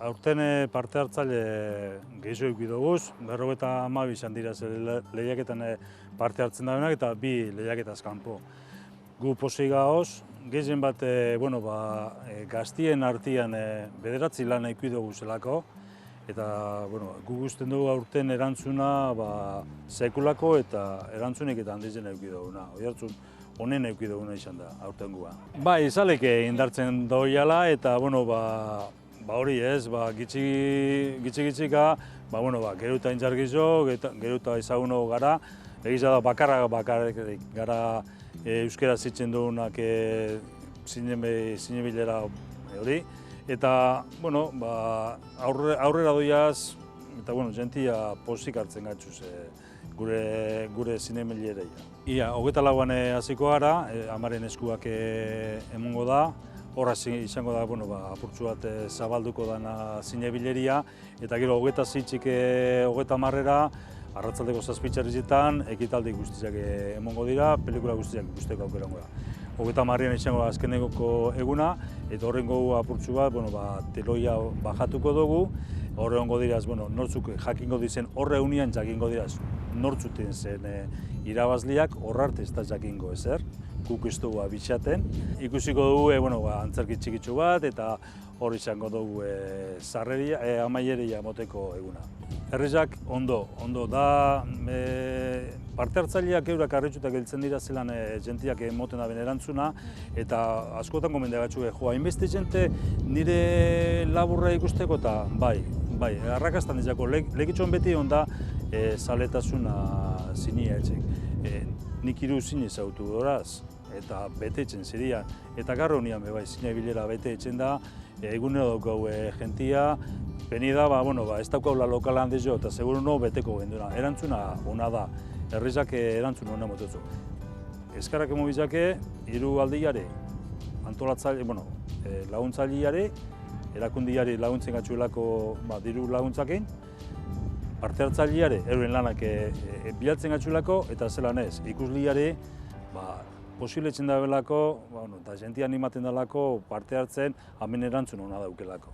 Aurten parte hartzaile gehiago eduki dugu, 52 izan dira lehiaketan parte hartzen daudenak eta 2 lehiaketaz kanpo. Gu pozik gaoz, gehien bat gaztien artean 9 lan eduki dugu zelako, eta gu gusten dugu aurten erantzuna sekulako eta erantzunik eta handizen eduki duguna. Oihartzun honen eduki duguna izan da aurtengua. Bai, izalek indartzen doiala eta hori ez, gitxika, gero eta intxargizo, gero eta ezaguno gara, egiza da bakarrik gara euskera zitzen dugunak zinebilera hori, eta aurrera doiaz, eta jentia pozik hartzen gaitxuz gure zinemiliereia. Ia, 24an hasiko gara, amaren eskuak emongo da, horra izango da, apurtxu bat zabalduko dana zinebileria, eta gero 26-tik 30-era, arratzaldeko 7:00 ekitaldi guztiak emongo dira, pelikula guztiak ikusteko aukerango da. 30-an izango da azkeneko eguna, eta horrengo apurtxu bat, teloia bajatuko dugu, horre hongo diraz, nortzuk jakingo dizen, horre unian jakingo diraz, nortzuten zen irabazliak, horrarte ez da jakingo ezer, guk ez dugu abitxaten. Ikusiko dugu antzerki txikitsu bat eta hor izango dugu amaieria moteko eguna. Herrizak ondo da, parte hartzaileak eurak arritxutak geltzen dira zelan jentiak moten da erantzuna eta askotan gomendagatxu hainbeste jente nire laburra ikusteko eta bai, arrakastan izako, legitxon beti onda zaletasuna zinia etxek. Nik 3 zine zautu doraz, eta bete etxen zirian. Eta garro nian zine bilera bete etxen da, egunero daukau jentia, peni da, ez daukaula lokalan dezo, eta seguru no beteko genduna. Erantzuna ona da, herrizak erantzun ona motetzu. Eskarak emobizake, 3 aldiare, antolatzaile, laguntzaileare, erakundiare laguntzen gatxuelako diru laguntzakin, parte hartzaileare, euren lanak bilatzen gatxulako, eta zelan ez, ikusliare, posiletzen da belako, eta jentia animaten dalako parte hartzen, hemen erantzun hona daukelako.